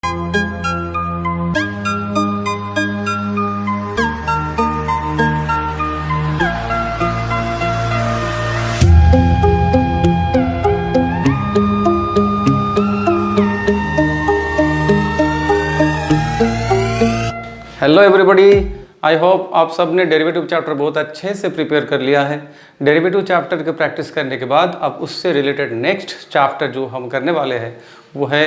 Hello everybody, I hope आप सब ने डेरिवेटिव चैप्टर बहुत अच्छे से प्रिपेयर कर लिया है। डेरिवेटिव चैप्टर के प्रैक्टिस करने के बाद अब उससे रिलेटेड नेक्स्ट चैप्टर जो हम करने वाले हैं वो है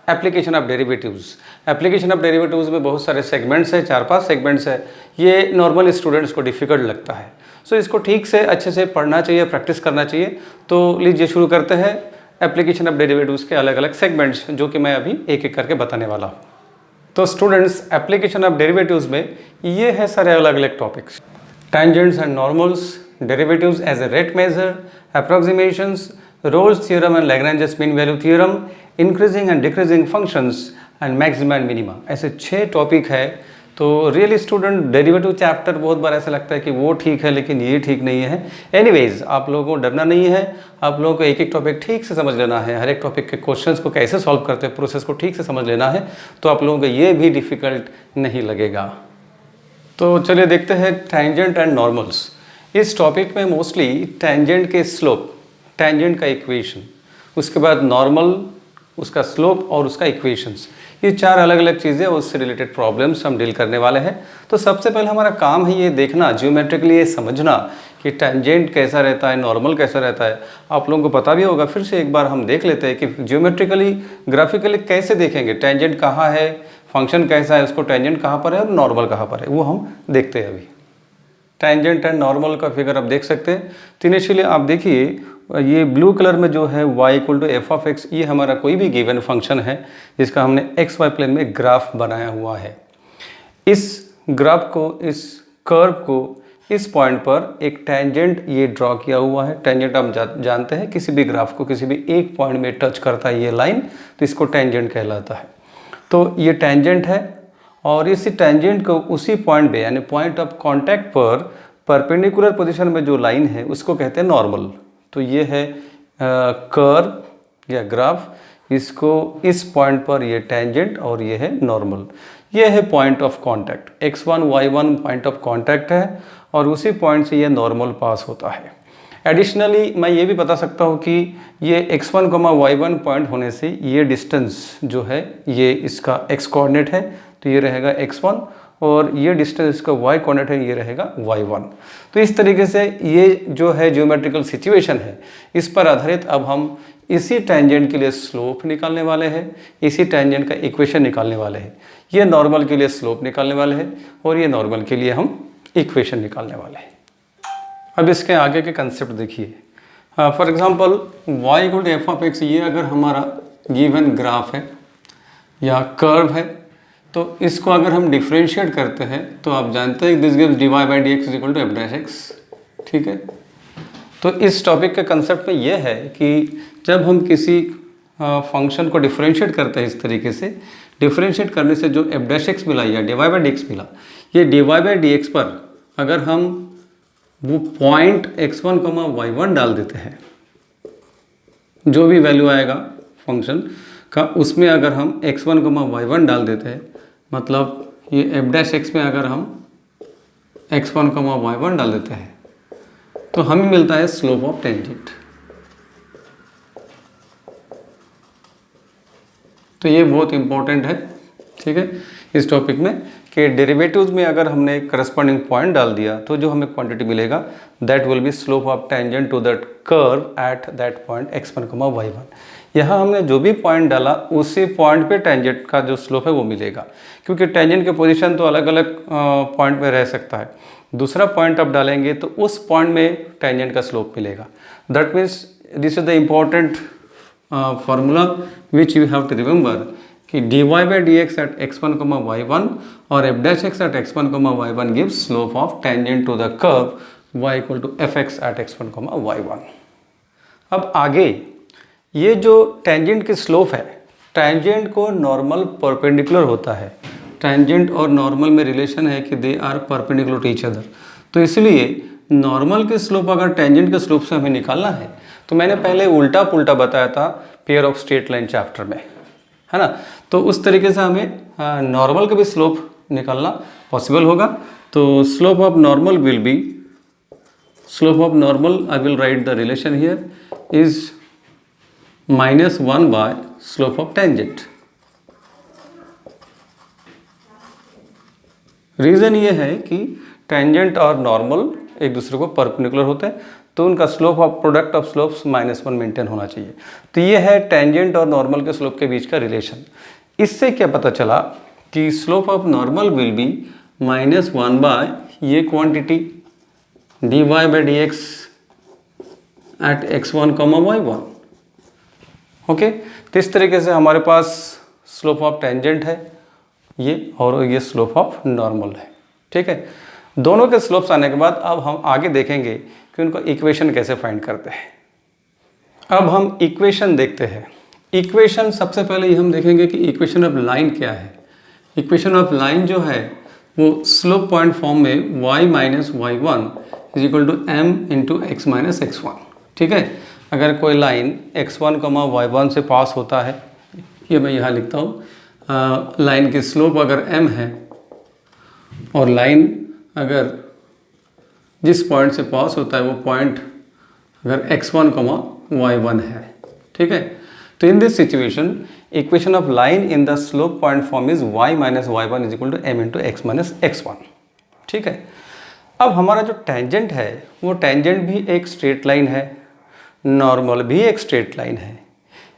application of derivatives. Application of derivatives में बहुत सारे सेगमेंट्स है, 4-5 सेगमेंट्स है। ये नॉर्मल स्टूडेंट्स को डिफ़िकल्ट लगता है, सो इसको ठीक से अच्छे से पढ़ना चाहिए, प्रैक्टिस करना चाहिए। तो लीजिए शुरू करते हैं एप्लीकेशन ऑफ डेरिवेटिव्स के अलग अलग सेगमेंट्स, जो कि मैं अभी एक एक करके बताने वाला हूँ। तो स्टूडेंट्स, एप्लीकेशन ऑफ डेरिवेटिव्स में ये है सारे अलग अलग topics: tangents and normals, derivatives as a rate measure, approximations, Rolle's theorem and Lagrange mean value theorem, increasing and decreasing functions and maxima and minima. ऐसे 6 टॉपिक है। तो रियली स्टूडेंट, डेरिवेटिव चैप्टर बहुत बार ऐसा लगता है कि वो ठीक है लेकिन ये ठीक नहीं है। एनीवेज, आप लोगों को डरना नहीं है, आप लोगों को एक एक टॉपिक ठीक से समझ लेना है। हर एक टॉपिक के क्वेश्चंस को कैसे सॉल्व करते हैं, प्रोसेस को ठीक से समझ लेना है, तो आप लोगों को ये भी डिफ़िकल्ट नहीं लगेगा। तो चलिए देखते हैं टेंजेंट एंड नॉर्मल्स। इस टॉपिक में मोस्टली टेंजेंट के स्लोप, टेंजेंट का इक्वेशन, उसके बाद नॉर्मल, उसका स्लोप और उसका इक्वेशंस, ये 4 अलग अलग चीज़ें, उससे रिलेटेड प्रॉब्लम्स हम डील करने वाले हैं। तो सबसे पहले हमारा काम है ये देखना, जियोमेट्रिकली ये समझना कि टेंजेंट कैसा रहता है, नॉर्मल कैसा रहता है। आप लोगों को पता भी होगा, फिर से एक बार हम देख लेते हैं कि जियोमेट्रिकली, ग्राफिकली कैसे देखेंगे, टेंजेंट कहाँ है, फंक्शन कैसा है, उसको टेंजेंट कहाँ पर है और नॉर्मल कहाँ पर है, वो हम देखते हैं अभी। टेंजेंट एंड नॉर्मल का फिगर आप देख सकते हैं। तो इनिशियली आप देखिए, ये ब्लू कलर में जो है y equal to F of X, ये हमारा कोई भी गिवन फंक्शन है जिसका हमने एक्स वाई प्लेन में ग्राफ बनाया हुआ है। इस ग्राफ को, इस कर्व को इस पॉइंट पर एक टेंजेंट ये ड्रॉ किया हुआ है। टेंजेंट हम जानते हैं, किसी भी ग्राफ को किसी भी एक पॉइंट में टच करता है ये लाइन, तो इसको टेंजेंट कहलाता है। तो ये टेंजेंट है और इसी टेंजेंट को उसी पॉइंट पे, यानी पॉइंट ऑफ कांटेक्ट पर परपेंडिकुलर पोजीशन में जो लाइन है उसको कहते हैं नॉर्मल। तो ये है कर्व या ग्राफ, इसको इस पॉइंट पर ये टेंजेंट और ये है नॉर्मल। ये है point of contact, x1 y1 point of contact है और उसी पॉइंट से ये नॉर्मल पास होता है। एडिशनली मैं ये भी बता सकता हूँ कि ये x1, y1 पॉइंट होने से ये डिस्टेंस जो है ये इसका x कोऑर्डिनेट है, तो ये रहेगा x1, और ये डिस्टेंस इसका y कोऑर्डिनेट है, ये रहेगा y1। तो इस तरीके से ये जो है ज्योमेट्रिकल सिचुएशन है, इस पर आधारित अब हम इसी टेंजेंट के लिए स्लोप निकालने वाले हैं, इसी टेंजेंट का इक्वेशन निकालने वाले हैं। ये नॉर्मल के लिए स्लोप निकालने वाले हैं और ये नॉर्मल के लिए हम इक्वेशन निकालने वाले हैं। अब इसके आगे के कंसेप्ट देखिए। For example y equal to F of X, ये अगर हमारा गिवन ग्राफ है या कर्व है, तो इसको अगर हम डिफ्रेंशिएट करते हैं तो आप जानते हैं this gives dy by D X equal to F dash X. ठीक है, तो इस टॉपिक के कंसेप्ट में ये है कि जब हम किसी फंक्शन को डिफ्रेंशिएट करते हैं, इस तरीके से डिफ्रेंशिएट करने से जो एफ डैश एक्स मिला या dy बाई डी एक्स मिला, ये dy बाई डी एक्स पर अगर हम वो पॉइंट x1, y1 डाल देते हैं, जो भी वैल्यू आएगा फंक्शन का, उसमें अगर हम x1, y1 डाल देते हैं, मतलब ये एफ डैश एक्स में अगर हम x1, y1 डाल देते हैं, तो हमें मिलता है स्लोप ऑफ टेंजेंट। तो ये बहुत इंपॉर्टेंट है, ठीक है, इस टॉपिक में, कि डेरिवेटिव्स में अगर हमने करस्पॉन्डिंग पॉइंट डाल दिया तो जो हमें क्वांटिटी मिलेगा that will be slope of tangent to that curve at that point x1, y1। यहाँ हमने जो भी पॉइंट डाला उसी पॉइंट पे टेंजेंट का जो स्लोप है वो मिलेगा, क्योंकि टेंजेंट के पोजीशन तो अलग अलग पॉइंट में रह सकता है। दूसरा पॉइंट आप डालेंगे तो उस पॉइंट में टेंजेंट का स्लोप मिलेगा। That means this is the important formula which you have to remember कि dy by D x at x1, y1 और f dash X at x1, y1 gives slope of tangent to the curve y equal to F X at x1, y1। अब आगे ये जो tangent की slope है, tangent को normal perpendicular होता है। टेंजेंट और नॉर्मल में रिलेशन है कि they are perpendicular to each other. तो इसलिए नॉर्मल की स्लोप अगर टेंजेंट के स्लोप से हमें निकालना है, तो मैंने पहले उल्टा पुल्टा बताया था pair of straight line chapter में, है ना। तो उस तरीके से हमें नॉर्मल का भी स्लोप निकालना पॉसिबल होगा। तो slope of normal will be, slope of normal I will write the relation here is -1 by slope of tangent. Reason ये है कि टेंजेंट और नॉर्मल एक दूसरे को परपेंडिकुलर होते हैं, तो उनका slope of product of slopes -1 maintain होना चाहिए। तो ये है टेंजेंट और नॉर्मल के स्लोप के बीच का रिलेशन। इससे क्या पता चला कि slope of normal will be -1 by ये quantity dy by D x at x1, y1। Okay, तो इस तरीके से हमारे पास स्लोप ऑफ टेंजेंट है ये, और ये स्लोप ऑफ नॉर्मल है। ठीक है, दोनों के स्लोप्स आने के बाद अब हम आगे देखेंगे कि उनको इक्वेशन कैसे फाइंड करते हैं। अब हम इक्वेशन देखते हैं। इक्वेशन सबसे पहले ये हम देखेंगे कि इक्वेशन ऑफ लाइन क्या है। इक्वेशन ऑफ लाइन जो है वो स्लोप पॉइंट फॉर्म में y minus Y one is equal to m into X minus X one. ठीक है, अगर कोई लाइन x1, y1 से पास होता है, ये मैं यहाँ लिखता हूँ, लाइन की स्लोप अगर m है और लाइन अगर जिस पॉइंट से पास होता है वो पॉइंट अगर x1, y1 है। ठीक है, तो in this situation equation of line in the slope point form is y minus Y one is equal to m into X minus X one. ठीक है, अब हमारा जो टेंजेंट है वो टेंजेंट भी एक स्ट्रेट लाइन है, नॉर्मल भी एक स्ट्रेट लाइन है,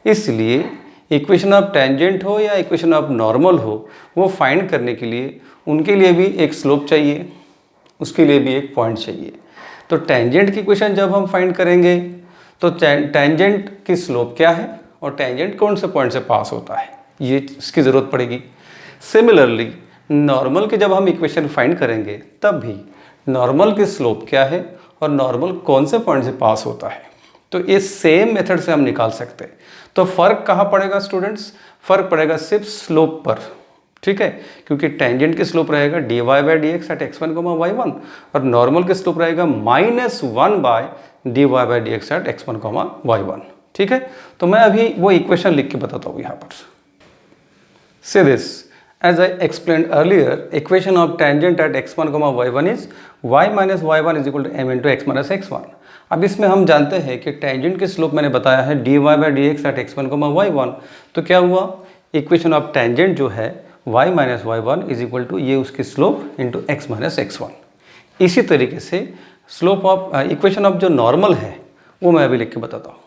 इसलिए इक्वेशन ऑफ टेंजेंट हो या इक्वेशन ऑफ नॉर्मल हो, वो फाइंड करने के लिए उनके लिए भी एक स्लोप चाहिए, उसके लिए भी एक पॉइंट चाहिए। तो टेंजेंट की इक्वेशन जब हम फाइंड करेंगे तो टेंजेंट की स्लोप क्या है और टेंजेंट कौन से पॉइंट से पास होता है, ये इसकी ज़रूरत पड़ेगी। सिमिलरली नॉर्मल की जब हम इक्वेशन फाइंड करेंगे तब भी नॉर्मल की स्लोप क्या है और नॉर्मल कौन से पॉइंट से पास होता है, तो इस सेम मेथड से हम निकाल सकते हैं। तो फ़र्क कहाँ पड़ेगा स्टूडेंट्स? फ़र्क पड़ेगा सिर्फ स्लोप पर। ठीक है, क्योंकि टेंजेंट की स्लोप रहेगा dy by D x at x1, y1 और नॉर्मल की स्लोप रहेगा -1 by dy by D x at x1, y1। ठीक है, तो मैं अभी वो इक्वेशन लिख के बताता हूँ यहाँ पर। से this as I explained earlier, equation of tangent at x1, y1 is y minus y1 is equal to m into x minus x1। अब इसमें हम जानते हैं कि टेंजेंट की स्लोप मैंने बताया है dy by D x at x1, y1। तो क्या हुआ, इक्वेशन ऑफ टेंजेंट जो है y minus Y one is equal to ये उसकी slope into x minus x1। इसी तरीके से स्लोप ऑफ इक्वेशन ऑफ जो नॉर्मल है वो मैं अभी लिख के बताता हूँ।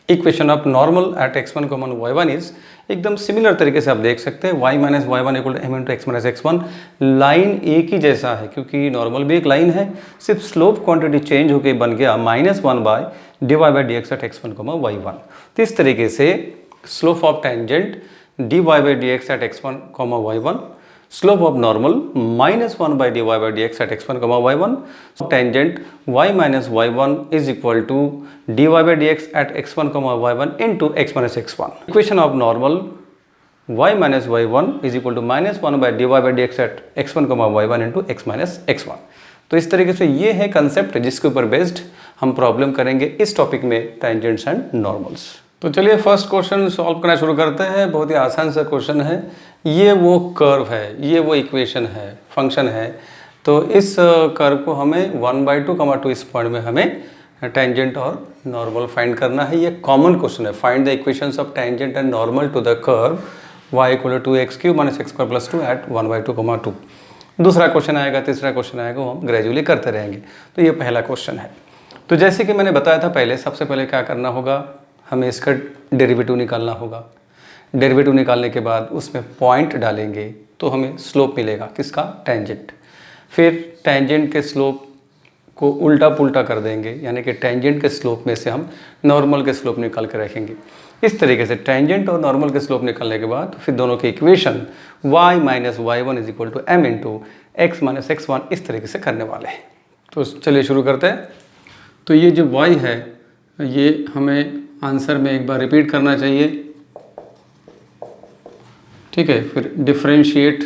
Equation of normal at x1, y1 is एकदम सिमिलर तरीके से आप देख सकते हैं y minus Y one equal to M into X minus X one. Line एक ही जैसा है क्योंकि नॉर्मल भी एक लाइन है, सिर्फ स्लोप क्वांटिटी चेंज होकर बन गया -1 by dy by D x at x1, y1। तो इस तरीके से slope of tangent dy by D x at x1, y1, slope of normal -1 by dy by D x at x1, y1, tangent y minus Y one is equal to dy by D x at x1, y1 into x minus x1। Equation of normal y minus Y one is equal to -1 by dy by D x at x1, y1 into x minus x1। तो इस तरीके से ये है concept जिसके ऊपर based हम problem करेंगे इस टॉपिक में, टेंजेंट्स एंड नॉर्मल्स। तो चलिए फर्स्ट क्वेश्चन सॉल्व करना शुरू करते हैं। बहुत ही आसान सा क्वेश्चन है। ये वो कर्व है, ये वो इक्वेशन है, फंक्शन है। तो इस कर्व को हमें 1/2, इस पॉइंट में हमें टेंजेंट और नॉर्मल फाइंड करना है। ये कॉमन क्वेश्चन है, find the equations of tangent and normal to the curve y equal to 2x³ minus x² plus 2 at 1/2, 2। दूसरा क्वेश्चन आएगा, तीसरा क्वेश्चन आएगा, वो हम ग्रेजुअली करते रहेंगे। तो ये पहला क्वेश्चन है। तो जैसे कि मैंने बताया था पहले, सबसे पहले क्या करना होगा, हमें इसका डेरिवेटिव निकालना होगा। डेरिवेटिव निकालने के बाद उसमें पॉइंट डालेंगे तो हमें स्लोप मिलेगा, किसका, टेंजेंट। फिर टेंजेंट के स्लोप को उल्टा पुल्टा कर देंगे, यानी कि टेंजेंट के स्लोप में से हम नॉर्मल के स्लोप निकाल के रखेंगे। इस तरीके से टेंजेंट और नॉर्मल के स्लोप निकालने के बाद फिर दोनों के equation y minus Y one is equal to M into X minus X one इस तरीके से करने वाले हैं। तो चलिए शुरू करते हैं। तो ये जो y है ये हमें आंसर में एक बार रिपीट करना चाहिए। ठीक है, फिर differentiate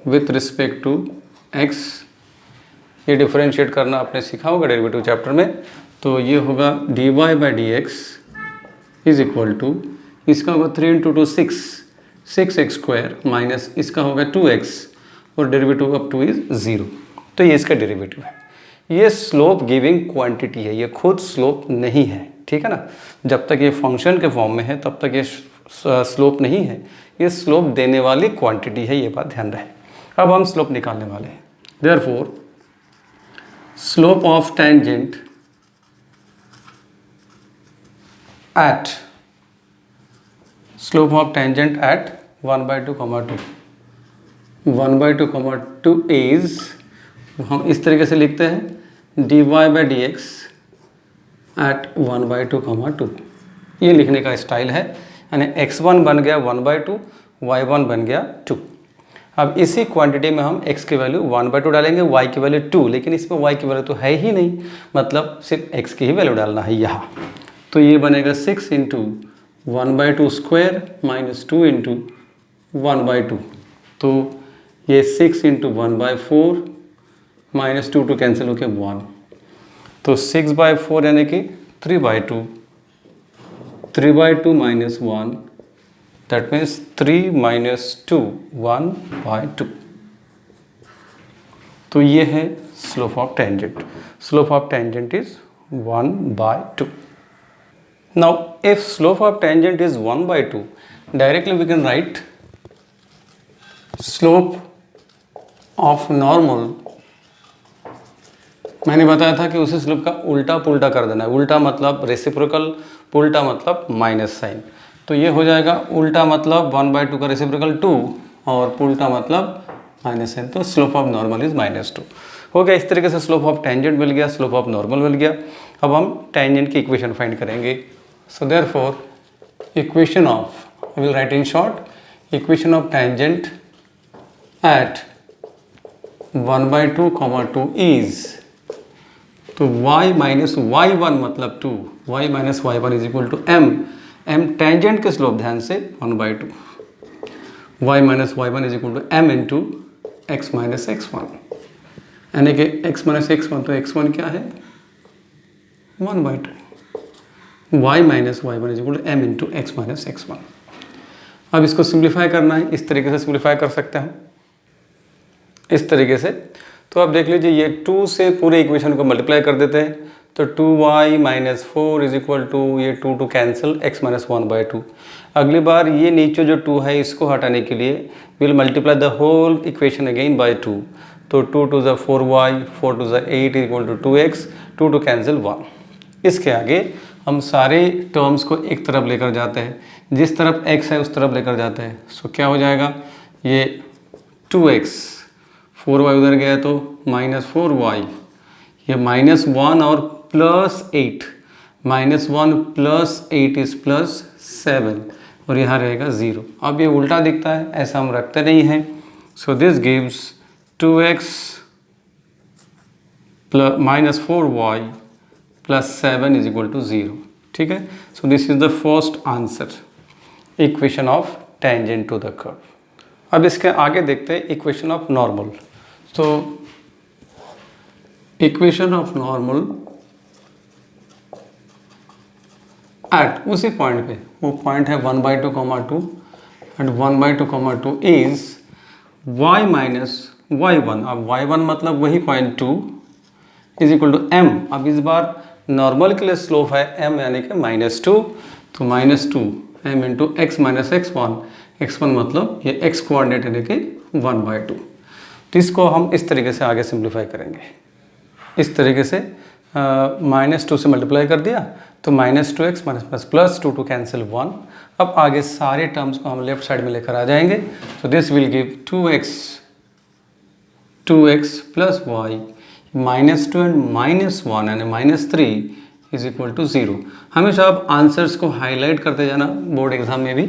with respect to x, ये डिफरेंशिएट करना आपने सीखा होगा डेरिवेटिव चैप्टर में। तो ये होगा dy by D X is equal to इसका होगा 3 इंटू 2 6 एक्स स्क्वायर माइनस इसका होगा 2x और डेरिवेटिव ऑफ 2 इज 0। तो ये इसका डेरिवेटिव है। ये स्लोप गिविंग क्वांटिटी है, ये खुद स्लोप नहीं है, ठीक है ना। जब तक ये फंक्शन के फॉर्म में है तब तक ये स्लोप नहीं है, ये स्लोप देने वाली क्वांटिटी है, ये बात ध्यान रहे। अब हम स्लोप निकालने वाले हैं। Therefore slope of tangent at 1/2, 1/2, is, हम इस तरीके से लिखते हैं dy/dx at 1/2, ये लिखने का स्टाइल है। यानी x1 बन गया 1/2, y1 बन गया 2। अब इसी क्वांटिटी में हम x की वैल्यू 1/2 डालेंगे, y की वैल्यू 2, लेकिन इसमें y की वैल्यू तो है ही नहीं, मतलब सिर्फ x की ही वैल्यू डालना है यहाँ। तो ये बनेगा 6 इंटू 1/2 स्क्वायर माइनस 2 इंटू 1/2। तो ये 6 इंटू 1/4 माइनस 2 कैंसिल होकर 1। तो 6/4 यानी कि 3/2, 3/2 माइनस 1, दैट मीन्स 3 माइनस 2, 1/2। तो ये है slope of tangent. Slope of tangent is 1/2। Now, if slope of tangent is 1/2, directly we can write slope of normal। मैंने बताया था कि उसी स्लोप का उल्टा पुल्टा कर देना है। उल्टा मतलब रेसिप्रोकल, पुल्टा मतलब माइनस साइन। तो ये हो जाएगा उल्टा मतलब 1/2 का रेसिप्रोकल 2 और पुल्टा मतलब माइनस साइन। तो स्लोप ऑफ नॉर्मल इज -2 हो गया। इस तरीके से स्लोप ऑफ टेंजेंट मिल गया, स्लोप ऑफ नॉर्मल मिल गया। अब हम टेंजेंट की इक्वेशन फाइंड करेंगे। So therefore, equation of, I will write in short, equation of tangent at 1/2, 2 is, तो y माइनस y1 मतलब 2, y minus y1 is equal to m। m tangent के slope, ध्यान से 1/2, y minus y1 is equal to m into x minus x1, यानी कि x minus x1, तो x1 क्या है 1/2, y minus y1 is equal to m into x minus x1। अब इसको सिंप्लीफाई करना है, इस तरीके से सिंप्लीफाई कर सकते हैं इस तरीके से। तो आप देख लीजिए, ये 2 से पूरे इक्वेशन को मल्टीप्लाई कर देते हैं, तो 2y minus 4 is equal to, ये 2 कैंसिल, x माइनस 1/2। अगली बार ये नीचे जो 2 है इसको हटाने के लिए will multiply the whole equation again by 2। तो 2 टू ज़ 4y, 4 टू ज़ 8 इक्वल टू 2x, 2 कैंसिल 1। इसके आगे हम सारे टर्म्स को एक तरफ लेकर जाते हैं, जिस तरफ x है उस तरफ लेकर जाते हैं। सो क्या हो जाएगा, ये 2x, 4y उधर गया तो -4y, ये -1 और +8, -1 + 8 इज +7 और यहाँ रहेगा 0। अब ये उल्टा दिखता है, ऐसा हम रखते नहीं हैं। So this gives 2x -4y +7 is equal to 0। ठीक है, so this is the first answer, equation of tangent to the curve. अब इसके आगे देखते हैं इक्वेशन ऑफ नॉर्मल। तो इक्वेशन ऑफ नॉर्मल एट उसी पॉइंट पे, वो पॉइंट है 1/2, 2 and 1/2, 2 is y minus y1। अब y1 मतलब वही point 2 is equal to m। अब इस बार नॉर्मल के लिए स्लोप है m यानी कि -2, तो -2 m into x minus x1, x1 मतलब ये x कोऑर्डिनेट यानी कि 1/2। तो इसको हम इस तरीके से आगे सिंप्लीफाई करेंगे, इस तरीके से -2 से मल्टीप्लाई कर दिया तो -2x माइनस प्लस 2 कैंसिल 1। अब आगे सारे टर्म्स को हम लेफ्ट साइड में लेकर आ जाएंगे। So this will give 2x plus y -2 and -1 यानी -3 इज इक्वल टू 0। हमेशा आप आंसर्स को हाईलाइट करते जाना बोर्ड एग्जाम में भी,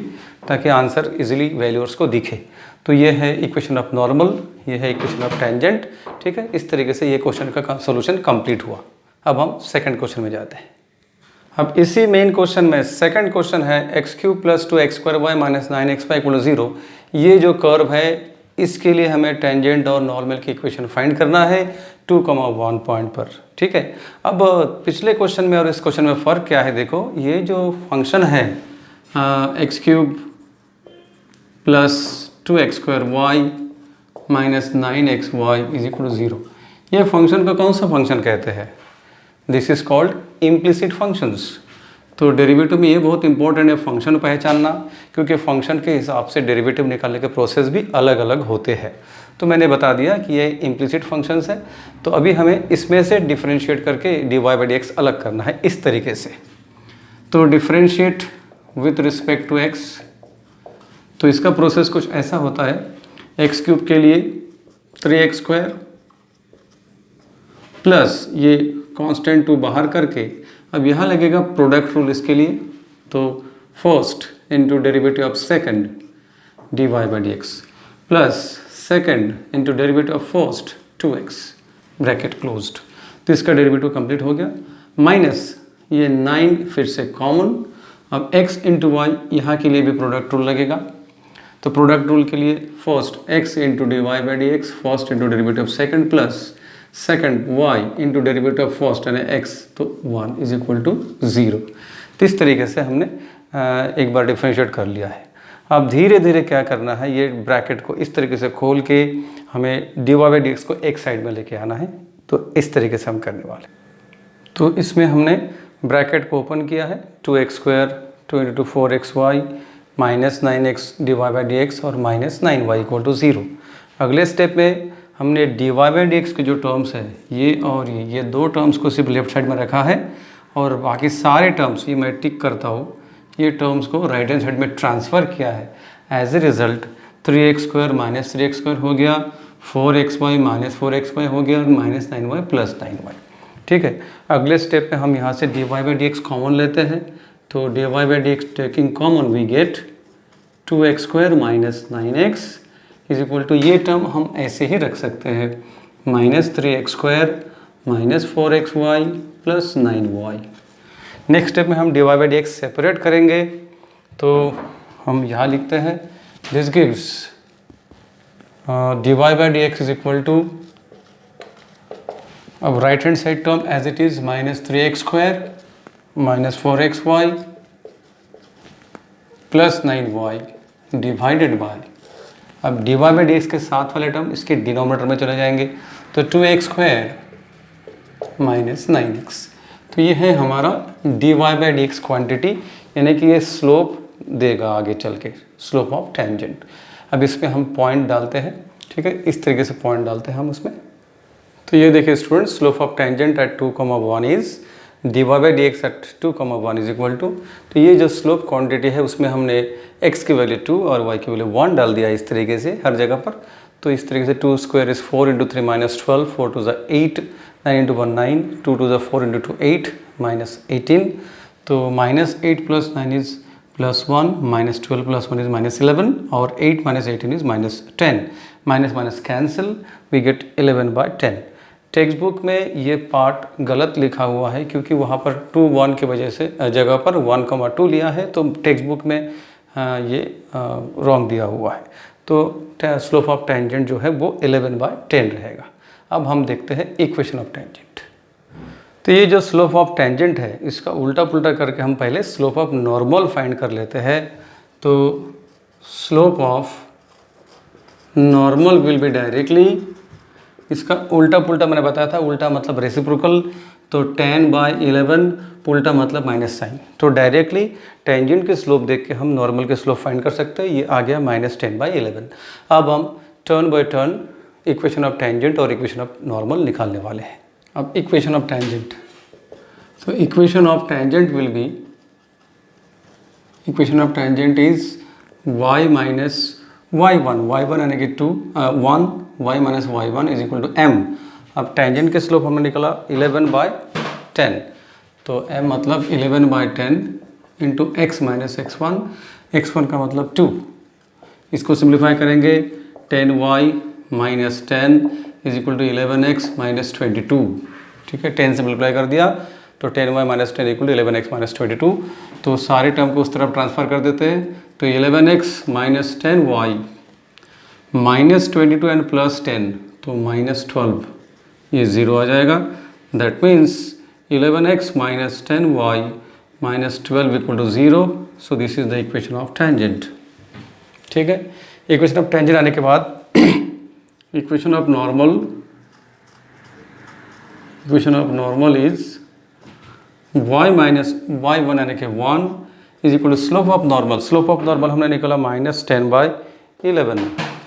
ताकि आंसर इजीली वैल्यूअर्स को दिखे। तो ये है इक्वेशन ऑफ नॉर्मल, ये है इक्वेशन ऑफ टेंजेंट। ठीक है, इस तरीके से ये क्वेश्चन का सॉल्यूशन कंप्लीट हुआ। अब हम सेकंड क्वेश्चन में जाते हैं। अब इसी मेन क्वेश्चन में सेकंड क्वेश्चन है x³ + 2x² माइनस 9xy = 0। ये जो कर्व है इसके लिए हमें टेंजेंट और नॉर्मल की इक्वेशन फाइंड करना है 2,1 पॉइंट पर। ठीक है, अब पिछले क्वेश्चन में और इस क्वेश्चन में फ़र्क क्या है, देखो ये जो फंक्शन है X cube plus 2x² minus 9xy is equal to 0। ये फंक्शन को कौन सा फंक्शन कहते हैं? This is called implicit functions. तो डेरिवेटिव में ये बहुत इंपॉर्टेंट है फंक्शन पहचानना, क्योंकि फंक्शन के हिसाब से डेरिवेटिव निकालने के प्रोसेस भी अलग अलग होते हैं। तो मैंने बता दिया कि ये इम्प्लिसिट फंक्शंस है। तो अभी हमें इसमें से डिफरेंशिएट करके dy/dx अलग करना है इस तरीके से। तो differentiate with respect to x, तो इसका प्रोसेस कुछ ऐसा होता है। एक्स क्यूब के लिए 3x² प्लस ये कांस्टेंट 2 बाहर करके अब यहाँ लगेगा प्रोडक्ट रूल इसके लिए। तो first into derivative of second dy/dx plus second into derivative of first 2x bracket closed. तो इसका डेरिवेटिव कंप्लीट हो गया। माइनस ये 9 फिर से कॉमन। अब x इंटू वाई, यहाँ के लिए भी प्रोडक्ट रूल लगेगा। तो प्रोडक्ट रूल के लिए first x into dy/dx first into derivative of second plus second y into derivative of first यानी x, तो 1 इज इक्वल टू 0। तो इस तरीके से हमने एक बार डिफरेंशिएट कर लिया है। अब धीरे धीरे क्या करना है, ये ब्रैकेट को इस तरीके से खोल के हमें dy/dx को एक साइड में लेके आना है। तो इस तरीके से हम करने वाले। तो इसमें हमने ब्रैकेट को ओपन किया है, 2x² 2 into 4xy minus 9x dy/dx और माइनस 9y इक्वल टू 0। अगले स्टेप में हमने dy/dx के जो टर्म्स है ये और ये दो टर्म्स को सिर्फ लेफ्ट साइड में रखा है, और बाकी सारे टर्म्स, ये मैं टिक करता हूँ, ये टर्म्स को राइट हैंड साइड में ट्रांसफ़र किया है। As a result 3x² minus 3x² हो गया, 4xy माइनस 4xy हो गया और माइनस 9y प्लस 9y। ठीक है, अगले स्टेप में हम यहाँ से dy/dx कॉमन लेते हैं। तो dy/dx taking common we get 2x² minus 9x is equal to, ये टर्म हम ऐसे ही रख सकते हैं, minus 3x² minus 4xy plus 9y। Next step में हम dy/dx सेपरेट करेंगे। तो हम यहाँ लिखते हैं this gives dy/dx is equal to, अब right hand side term as it is minus 3x² minus 4xy plus 9y divided by, अब dy/dx के साथ वाले टर्म इसके डिनोमिनेटर में चले जाएंगे। तो 2x² माइनस 9x। तो ये है हमारा dy/dx क्वांटिटी, यानी कि ये स्लोप देगा आगे चल के, स्लोप ऑफ टेंजेंट। अब इस पर हम पॉइंट डालते हैं। ठीक है, इस तरीके से पॉइंट डालते हैं हम उसमें। तो ये देखिए student, slope of tangent at 2,1 is dy/dx at 2,1 is equal to, तो ये जो स्लोप क्वांटिटी है उसमें हमने x की वैल्यू 2 और y की वैल्यू 1 डाल दिया इस तरीके से हर जगह पर। तो इस तरीके से 2² is 4 into 3 minus 12, 4 2 8, 9 into 1 9, 2 2 4 into 2 8 minus 18। तो minus 8 plus 9 is plus 1, minus 12 plus 1 is minus 11 और 8 minus 18 is minus 10। Minus minus cancel, we get 11/10। Textbook में ये पार्ट गलत लिखा हुआ है क्योंकि वहाँ पर 2 1 की वजह से जगह पर 1,2 लिया है, तो टेक्स्ट बुक में ये रॉन्ग दिया हुआ है। तो स्लोप ऑफ टेंजेंट जो है वो 11/10 रहेगा। अब हम देखते हैं इक्वेशन ऑफ टेंजेंट। तो ये जो स्लोप ऑफ टेंजेंट है इसका उल्टा पुल्टा करके हम पहले स्लोप ऑफ नॉर्मल फाइंड कर लेते हैं। तो slope of normal will be directly, इसका उल्टा पुल्टा मैंने बताया था, उल्टा मतलब रेसिप्रोकल। तो 10/11 उल्टा मतलब माइनस साइन। तो डायरेक्टली टेंजेंट के स्लोप देख के हम नॉर्मल के स्लोप फाइंड कर सकते हैं। ये आ गया -10/11। अब हम turn by turn equation of tangent और इक्वेशन ऑफ नॉर्मल निकालने वाले हैं। अब equation of tangent, so equation of tangent will be, equation of tangent is y minus y1, y1 यानी कि 2 1, y minus y1 is equal to m। अब tangent के slope हमने निकाला 11/10, तो m मतलब 11/10 into x minus x1, x1 का मतलब 2। इसको सिंप्लीफाई करेंगे 10y minus 10 is equal to 11x minus 22। ठीक है, 10 से मल्टीप्लाई कर दिया तो 10y minus 10 equal to 11x minus 22। तो सारे टर्म को उस तरफ ट्रांसफ़र कर देते हैं। तो 11x minus 10y minus 22 and plus 10 तो माइनस 12, ये 0 आ जाएगा। That means 11x minus 10y -12 equal to 0। So this is the equation of tangent. ठीक है, इक्वेशन ऑफ टेंजेंट आने के बाद equation of normal is y minus y1 यानी कि 1 is equal to slope of normal. Slope of normal हमने निकाला -10/11,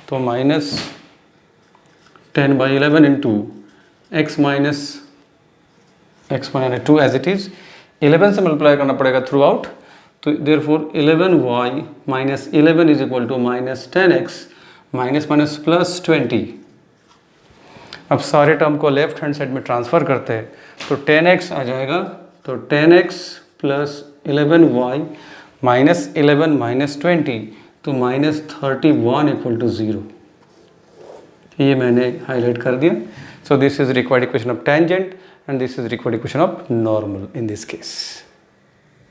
तो -10/11 इंटू x माइनस x1 यानी 2 एज इट इज़ 11 से मल्टीप्लाई करना पड़ेगा थ्रू आउट। तो therefore 11y minus 11 is equal to -10x minus minus plus 20। अब सारे टर्म को लेफ्ट हैंड साइड में ट्रांसफ़र करते हैं तो 10x आ जाएगा, तो 10x plus 11y minus 11 minus 20 तो -31 इक्वल टू 0। ये मैंने हाईलाइट कर दिया। सो this is required equation of tangent and this is required equation of normal in this case.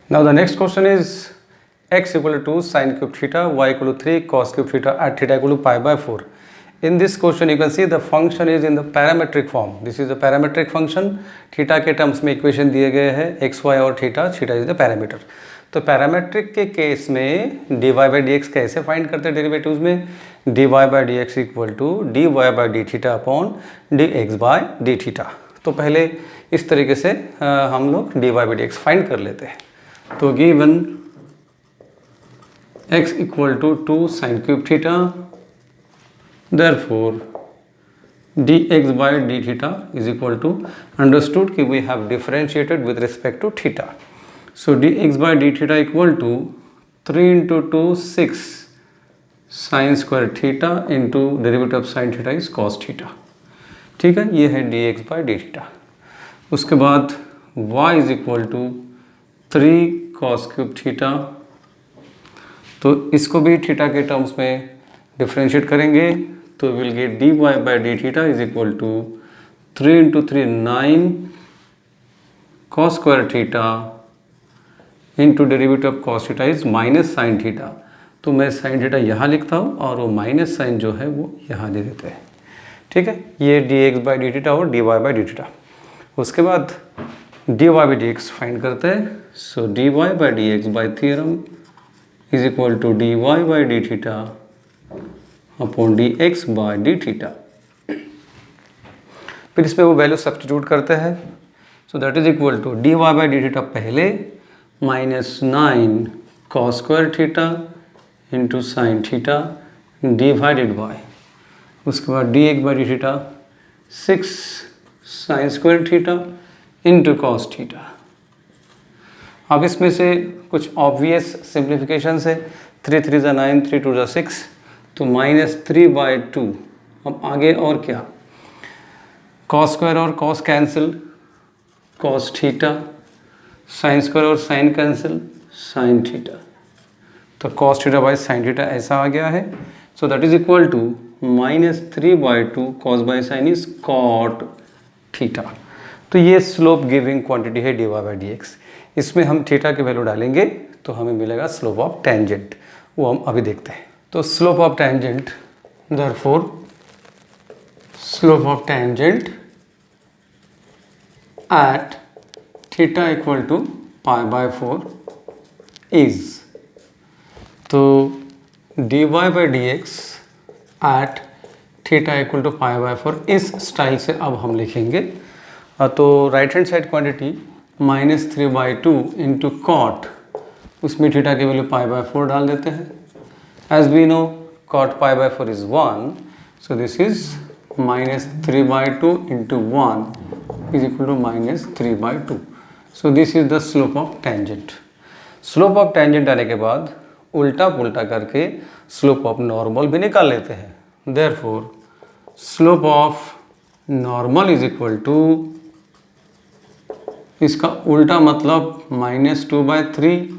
Now the next question is x equal to 2 sin cube theta, y equal to 3 cos cube theta at theta equal to pi/4. In this question you can see the function is in the parametric form. This is a parametric function. Theta के terms में equation दिए गए हैं x, y और theta is the parameter. तो parametric के case में dy by D X कैसे फाइंड करते हैं डेरिवेटिव्स में? dy by D X equal to dy by D theta upon dx by D theta. तो पहले इस तरीके से हम लोग dy by D X find कर लेते हैं। तो given x equal to 2 sine cube theta, therefore dx by D theta is equal to, understood कि we have differentiated with respect to theta. So dx by D theta equal to 3 into 2 6 sine square theta into derivative of sine theta is cos theta. ठीक है, ये है dx by D theta. उसके बाद y is equal to 3 cos cube theta, तो इसको भी theta के टर्म्स में डिफ्रेंशिएट करेंगे तो will get dy by D theta is equal to 3 into 3 9 cos square theta into derivative of cos theta is minus sine theta. तो मैं sine theta यहाँ लिखता हूँ और वो माइनस साइन जो है वो यहाँ दे देते हैं। ठीक है, ये dx बाई डी थीटा और dy बाई डी थीटा। उसके बाद dy by D X find करते हैं। So dy by D X by theorem is equal to dy by D theta upon dx by D theta. फिर इसमें वो value substitute करते हैं। So that is equal to dy by D theta पहले -9 cos square theta into sine theta divided by, उसके बाद dx by D theta 6 sine square theta into cos theta. अब इसमें से कुछ ऑब्वियस सिंप्लीफिकेशन है। 3 3 ज़ा 9, 3 2 ज़ा 6, तो -3/2। अब आगे और क्या, कॉस स्क्वायर और cos cancel, cos theta, sine square और साइन कैंसिल, साइन थीटा। तो cos theta by sine theta ऐसा आ गया है। So that is equal to -3/2 cos by sine is cot theta. तो ये स्लोप गिविंग क्वांटिटी है dy बाई डी एक्स। इसमें हम थीटा की वैल्यू डालेंगे तो हमें मिलेगा स्लोप ऑफ टेंजेंट, वो हम अभी देखते हैं। तो slope of tangent, therefore slope of tangent at theta equal to pi/4 is, तो dy by D x at theta equal to pi/4 इस स्टाइल से अब हम लिखेंगे। तो right hand side quantity -3/2 into cot, उसमें थीटा की वैल्यू pi/4 डाल देते हैं। As we know cot pi/4 is 1, so this is -3/2 into 1 is equal to -3/2। So this is the slope of tangent. Slope of tangent आने के बाद उल्टा पुल्टा करके स्लोप ऑफ नॉर्मल भी निकाल लेते हैं। Therefore slope of normal is equal to, इसका उल्टा मतलब -2/3,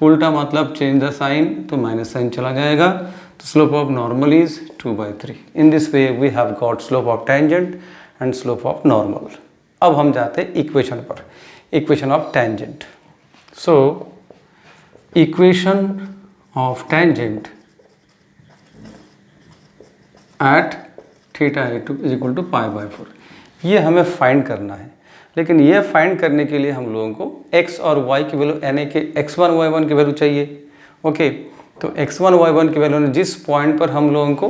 उल्टा मतलब चेंज द साइन, तो माइनस साइन चला जाएगा। तो slope of normal is 2/3। In this way we have got slope of tangent and slope of normal. अब हम जाते हैं इक्वेशन पर, equation of tangent. So equation of tangent at theta is equal to pi/4, ये हमें find करना है। लेकिन ये फाइंड करने के लिए हम लोगों को x और y की वैल्यू यानी कि x1 y1 की वैल्यू चाहिए। ओके, तो x1 y1 की वैल्यू जिस पॉइंट पर हम लोगों को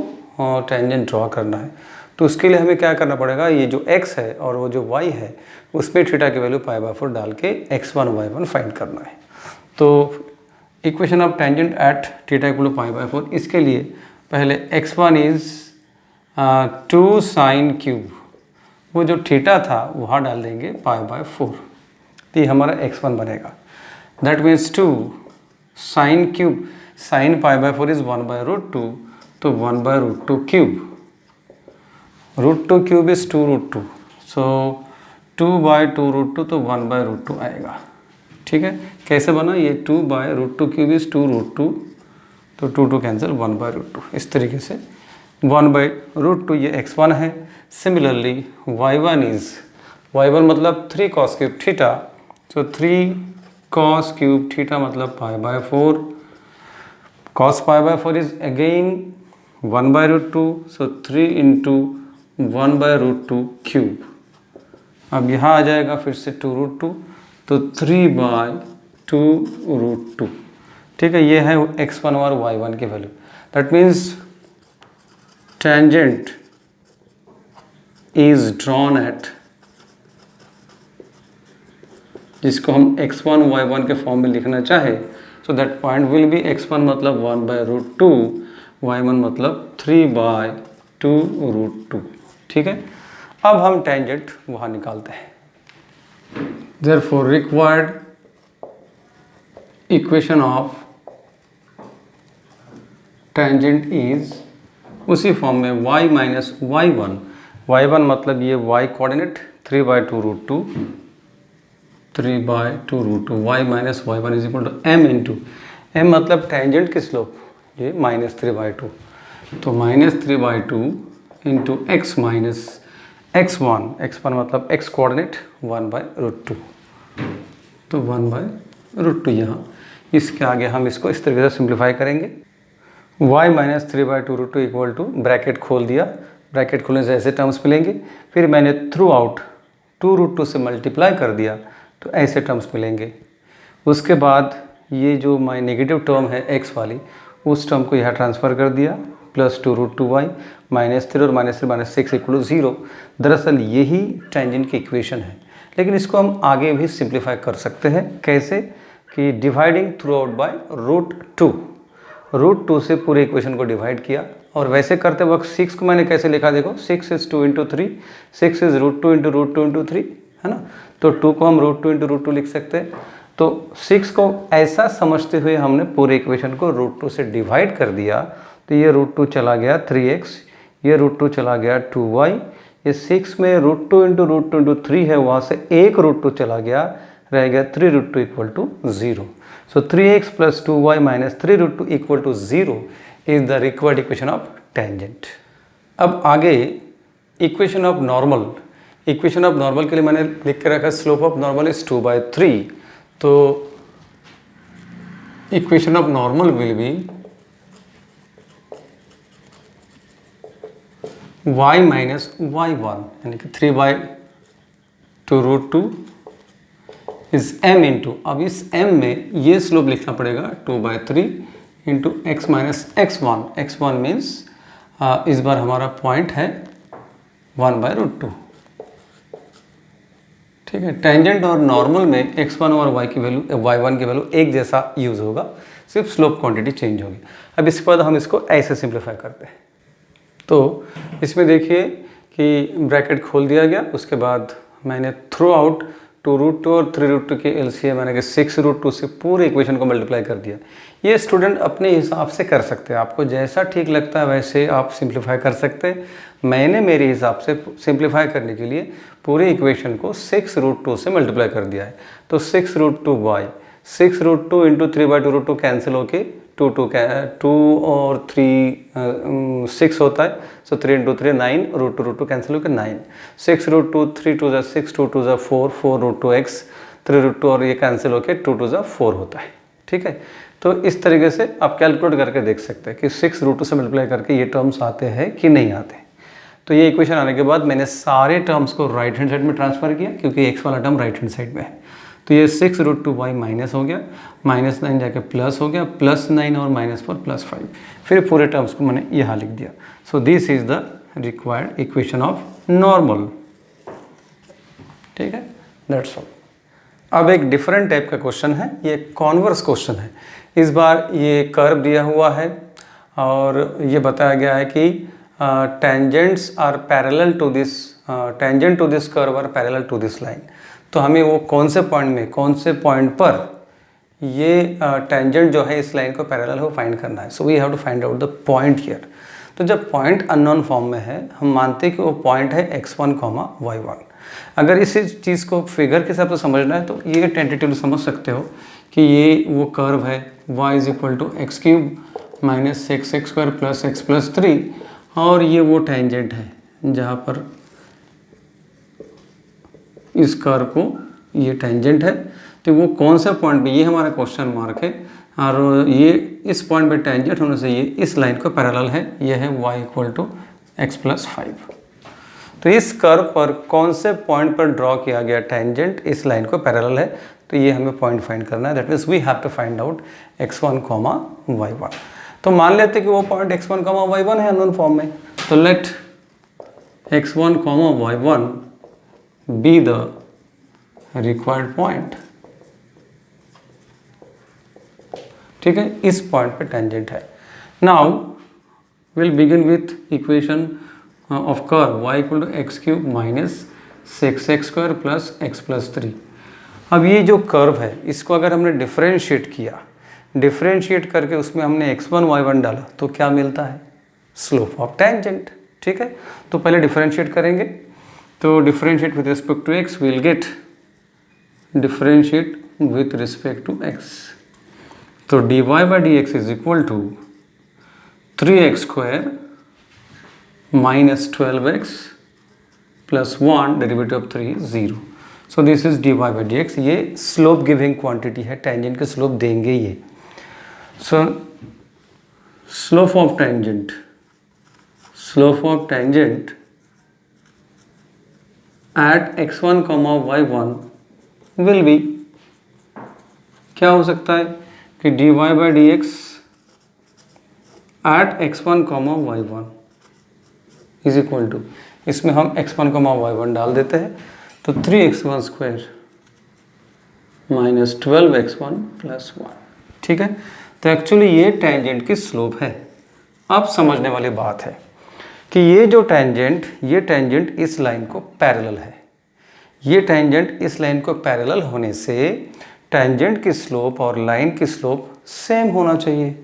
टेंजेंट ड्रॉ करना है, तो उसके लिए हमें क्या करना पड़ेगा, ये जो x है और वो जो y है उसमें थीटा की वैल्यू π/4 डाल के x1 y1 फाइंड करना है। तो equation of tangent at theta equal to π/4, इसके लिए पहले x1 इज 2 साइन क्यूब, वो जो थीटा था वहाँ डाल देंगे π/4, तो ये हमारा x1 बनेगा। That means 2 sine cube, sine π/4 is 1/√2, तो 1/√2 क्यूब, √2 क्यूब इज 2√2, सो 2/2√2, तो 1/√2 आएगा। ठीक है, कैसे बना ये 2/√2 क्यूब इज 2√2, तो 2 कैंसिल 1/√2, इस तरीके से 1/√2 ये x1 है। सिमिलरली y1 इज, y1 मतलब 3 cos क्यूब थीटा, तो 3 cos क्यूब थीटा मतलब π/4, cos π/4 is again 1/√2, so 3 into 1/√2 cube. अब यहाँ आ जाएगा फिर से 2√2, तो 3/2√2। ठीक है, ये है x1 और y1 की value. That means tangent is drawn at, जिसको हम x1 y1 के फॉर्म में लिखना चाहे, so that point will be x1 मतलब 1/√2, y1 मतलब 3/2√2। ठीक है, अब हम टेंजेंट वहाँ निकालते हैं। Therefore required equation of tangent is उसी फॉर्म में y माइनस y1, y1 मतलब ये y coordinate 3/2√2, 3/2√2, y minus y1 is equal to m into, m मतलब टेंजेंट की स्लोप, ये -3/2, तो -3/2 into x minus x1, x1 मतलब x कोऑर्डिनेट 1/√2, तो 1/√2 यहाँ, इसके आगे हम इसको इस तरीके से सिंप्लीफाई करेंगे। y minus 3/2√2 equal to, bracket खोल दिया, ब्रैकेट खोलने से ऐसे टर्म्स मिलेंगे, फिर मैंने थ्रू आउट 2√2 से मल्टीप्लाई कर दिया, तो ऐसे टर्म्स मिलेंगे। उसके बाद ये जो माई नेगेटिव टर्म है x वाली, उस टर्म को यहाँ ट्रांसफ़र कर दिया, प्लस 2√2y, -3 और -3 -6 इक्वल टू 0। दरअसल यही टेंजेंट की इक्वेशन है, लेकिन इसको हम आगे भी सिंप्लीफाई कर सकते हैं। कैसे कि डिवाइडिंग थ्रू आउट बाय √2, √2 से पूरे इक्वेशन को डिवाइड किया। और वैसे करते वक्त 6 को मैंने कैसे लिखा, देखो 6 इज़ 2 × 3, 6 इज़ √2 × √2 × 3, है ना, तो 2 को हम √2 × √2 लिख सकते हैं। तो 6 को ऐसा समझते हुए हमने पूरे इक्वेशन को √2 से डिवाइड कर दिया, तो ये √2 चला गया 3x, ये √2 चला गया 2y, ये 6 में √2 × √2 × 3 है, वहाँ से एक √2 चला गया, रह गया 3√2 equal to 0। So 3x + 2y - 3√2 equal to 0 is the required equation of tangent. अब आगे equation of normal, equation of normal के लिए मैंने लिख के रखा स्लोप ऑफ नॉर्मल इज 2/3, तो equation of normal will B y minus y1 यानी कि 3/2√2 इज m इंटू, अब इस m में ये स्लोप लिखना पड़ेगा 2/3 into x minus x1, x1 means इस बार हमारा पॉइंट है 1/√2। ठीक है, टेंजेंट और नॉर्मल में x1 और y की वैल्यू, y1 की वैल्यू एक जैसा यूज़ होगा, सिर्फ स्लोप क्वांटिटी चेंज होगी। अब इसके बाद हम इसको ऐसे सिंप्लीफाई करते हैं। तो इसमें देखिए कि ब्रैकेट खोल दिया गया, उसके बाद मैंने थ्रू आउट 2√2 और 3√2 के एलसीएम यानी कि 6√2 से पूरे इक्वेशन को मल्टीप्लाई कर दिया। ये स्टूडेंट अपने हिसाब से कर सकते हैं, आपको जैसा ठीक लगता है वैसे आप सिंप्लीफाई कर सकते हैं। मैंने मेरे हिसाब से सिंप्लीफाई करने के लिए पूरे इक्वेशन को 6√2 से मल्टीप्लाई कर दिया है। तो 6√2y, 6√2 इंटू 3/2√2 कैंसिल होके 2 और 3 6 होता है, सो 3 इंटू 3 9, √2 कैंसिल होकर 9, 6√2 3 2 ज़ा 6, 2 2 ज़ा 4, 4√2x, 3√2 और ये कैंसिल होकर 2 2 ज़ा 4 होता है। ठीक है, तो इस तरीके से आप कैलकुलेट करके देख सकते हैं कि 6√2 से मल्टीप्लाई करके ये टर्म्स आते हैं कि नहीं आते। तो ये इक्वेशन आने के बाद मैंने सारे टर्म्स को राइट हैंड साइड में ट्रांसफ़र किया, क्योंकि एक्स वाला टर्म राइट हैंड साइड में है। तो ये 6√2y माइनस हो गया, -9 जाके प्लस हो गया, +9 और -4 +5, फिर पूरे टर्म्स को मैंने यहाँ लिख दिया। सो this is the required equation of normal. ठीक है, दैट्स ऑल। अब एक डिफरेंट टाइप का क्वेश्चन है, ये कॉन्वर्स क्वेश्चन है। इस बार ये कर्व दिया हुआ है और ये बताया गया है कि tangents are parallel to this, tangent to this curve are parallel to this line. तो हमें वो कौन से पॉइंट में, कौन से पॉइंट पर ये टेंजेंट जो है इस लाइन को पैरेलल हो फाइंड करना है। So we have to find out the point here. तो जब पॉइंट अननोन फॉर्म में है, हम मानते हैं कि वो पॉइंट है x1, y1। अगर इस चीज़ को फिगर के हिसाब से समझना है तो ये टेंटेटिवली समझ सकते हो कि ये वो कर्व है y = x³ - 6x² + x + 3, और ये वो टेंजेंट है जहाँ पर इस कर्व को ये टेंजेंट है। तो वो कौन सा पॉइंट पे, ये हमारा क्वेश्चन मार्क है, और ये इस पॉइंट पे टेंजेंट होने से ये इस लाइन को पैरेलल है। ये है y = x + 5। तो इस कर्व पर कौन से पॉइंट पर ड्रॉ किया गया टेंजेंट इस लाइन को पैरेलल है, तो ये हमें पॉइंट फाइंड करना है। That means we have to find out x1, y1। तो मान लेते हैं कि वो पॉइंट x1, y1 है अननोन फॉर्म में। तो let x1, y1 be the required point. ठीक है, इस पॉइंट पे टेंजेंट है। Now will begin with equation of curve y = x³ - 6x² + x + 3। अब ये जो कर्व है इसको अगर हमने डिफरेंशिएट किया, डिफरेंशिएट करके उसमें हमने x1, y1 डाला तो क्या मिलता है? Slope of tangent. ठीक है, तो पहले डिफरेंशिएट करेंगे। तो differentiate with respect to x, will get differentiate with respect to x। तो dy/dx = 3x² - 12x + 1 derivative of 3 0। So this is dy/dx। ये स्लोप गिविंग क्वांटिटी है, टेंजेंट के स्लोप देंगे ये। सो slope of tangent, slope of tangent at x1, y1 will be, क्या हो सकता है कि dy/dx एट x1, y1 = इसमें हम x1, y1 डाल देते हैं। तो 3x² - 12x1 + 1। ठीक है, तो एक्चुअली ये टेंजेंट की स्लोप है। अब समझने वाली बात है कि ये जो टेंजेंट, ये टेंजेंट इस लाइन को पैरेलल है। ये टेंजेंट इस लाइन को पैरेलल होने से टेंजेंट की स्लोप और लाइन की स्लोप सेम होना चाहिए।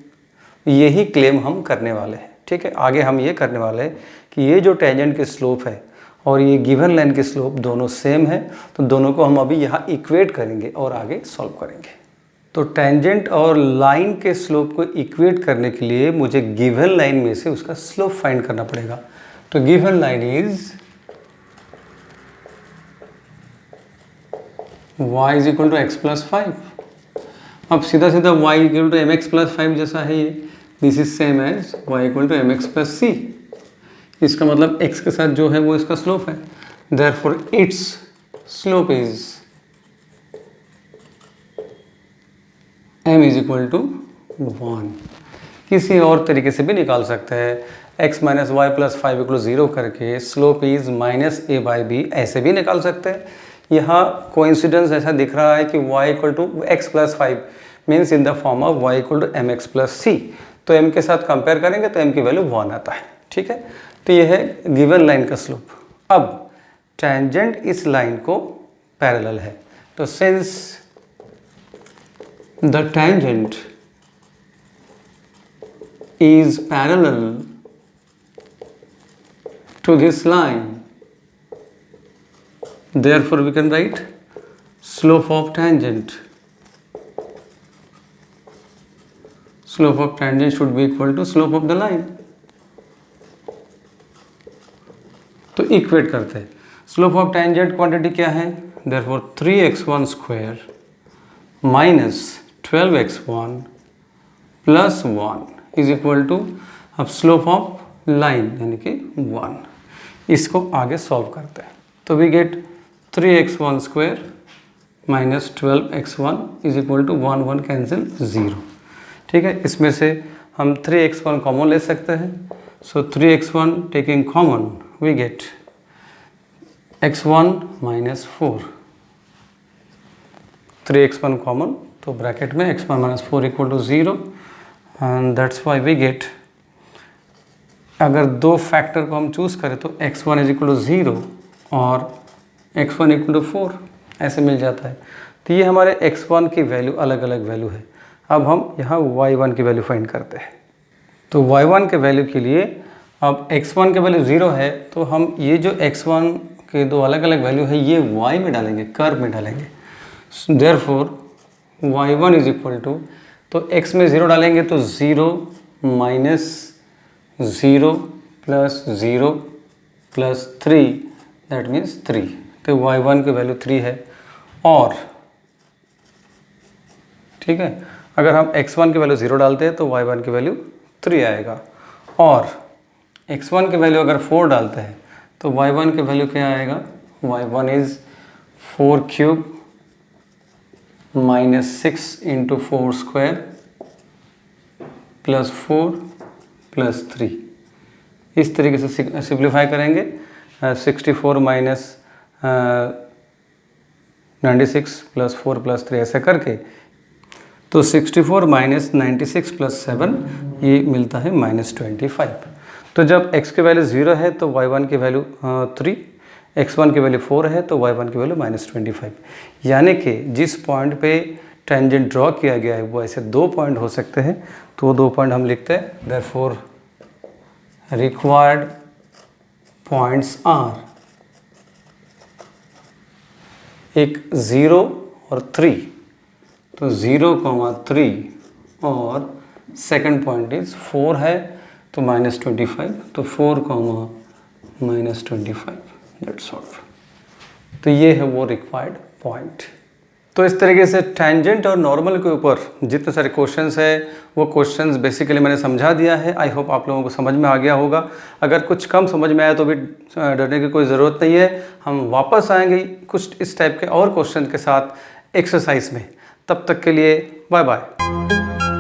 यही क्लेम हम करने वाले हैं। ठीक है, आगे हम ये करने वाले हैं कि ये जो टेंजेंट की स्लोप है और ये गिवन लाइन की स्लोप दोनों सेम है। तो दोनों को हम अभी यहाँ इक्वेट करेंगे और आगे सॉल्व करेंगे। तो टेंजेंट और लाइन के स्लोप को इक्वेट करने के लिए मुझे गिवन लाइन में से उसका स्लोप फाइंड करना पड़ेगा। तो given line is y = x + 5। अब सीधा सीधा y = mx + 5 जैसा है ये। This is same as y = mx + c। इसका मतलब x के साथ जो है वो इसका स्लोप है। Therefore it's slope is m = 1। किसी और तरीके से भी निकाल सकते हैं, x - y + 5 = 0 करके स्लोप इज -a/b ऐसे भी निकाल सकते हैं। यहाँ कोइंसिडेंस ऐसा दिख रहा है कि y = x + 5 means in the form of y = mx + c। तो m के साथ कंपेयर करेंगे तो m की वैल्यू 1 आता है। ठीक है, तो ये है गिवन लाइन का स्लोप। अब टेंजेंट इस लाइन को पैरेलल है, तो since the tangent is parallel to this line, therefore we can write slope of tangent. Slope of tangent should be equal to slope of the line. तो equate करते हैं। Slope of tangent quantity क्या है? therefore 3x1² - 12x1 + 1 is equal to, अब slope of line यानी कि 1। इसको आगे सॉल्व करते हैं। तो we get 3x1 square minus 12x1 is equal to 1 1 cancel 0। ठीक है, इसमें से हम 3x1 कॉमन ले सकते हैं। So 3x1 taking common we get x1 minus 4, 3x1 common, तो ब्रैकेट में x1 minus 4 equal to 0 and that's why we get, अगर दो फैक्टर को हम चूज़ करें तो x1 इज इक्वल टू 0 और x1 इक्वल टू 4 ऐसे मिल जाता है। तो ये हमारे x1 की वैल्यू अलग अलग वैल्यू है। अब हम यहाँ y1 की वैल्यू फाइंड करते हैं। तो y1 के वैल्यू के लिए अब x1 के वैल्यू 0 है, तो हम ये जो x1 के दो अलग अलग वैल्यू है ये y में डालेंगे, कर्व में डालेंगे। Therefore y1 is equal to, तो x में 0 डालेंगे तो 0 minus 0 plus 0 plus 3 that means 3। तो y1 की वैल्यू 3 है। और ठीक है, अगर हम x1 की वैल्यू 0 डालते हैं तो y1 की वैल्यू 3 आएगा, और x1 की वैल्यू अगर 4 डालते हैं तो y1 की वैल्यू क्या आएगा, y1 is 4 cube minus 6 into 4 square plus 4 plus 3। इस तरीके से सिंप्लीफाई करेंगे, 64 माइनस 96 प्लस 4 प्लस 3 ऐसे करके, तो 64 माइनस 96 प्लस 7 ये मिलता है माइनस 25। तो जब x की वैल्यू 0 है तो y1 की वैल्यू 3, x1 की वैल्यू 4 है तो y1 की वैल्यू माइनस 25। यानी कि जिस पॉइंट पे टेंजेंट ड्रॉ किया गया है वो ऐसे दो पॉइंट हो सकते हैं, तो वो दो पॉइंट हम लिखते हैं। देयरफॉर रिक्वायर्ड पॉइंट्स आर एक 0 और 3, तो 0,3 और सेकंड पॉइंट इज 4 है तो माइनस 25, तो 4, माइनस 25 दैट्स ऑल। तो ये है वो रिक्वायर्ड पॉइंट। तो इस तरीके से टेंजेंट और नॉर्मल के ऊपर जितने सारे क्वेश्चंस है वो क्वेश्चंस बेसिकली मैंने समझा दिया है। आई होप आप लोगों को समझ में आ गया होगा। अगर कुछ कम समझ में आया तो भी डरने की कोई ज़रूरत नहीं है, हम वापस आएंगे कुछ इस टाइप के और क्वेश्चन के साथ एक्सरसाइज में। तब तक के लिए बाय बाय।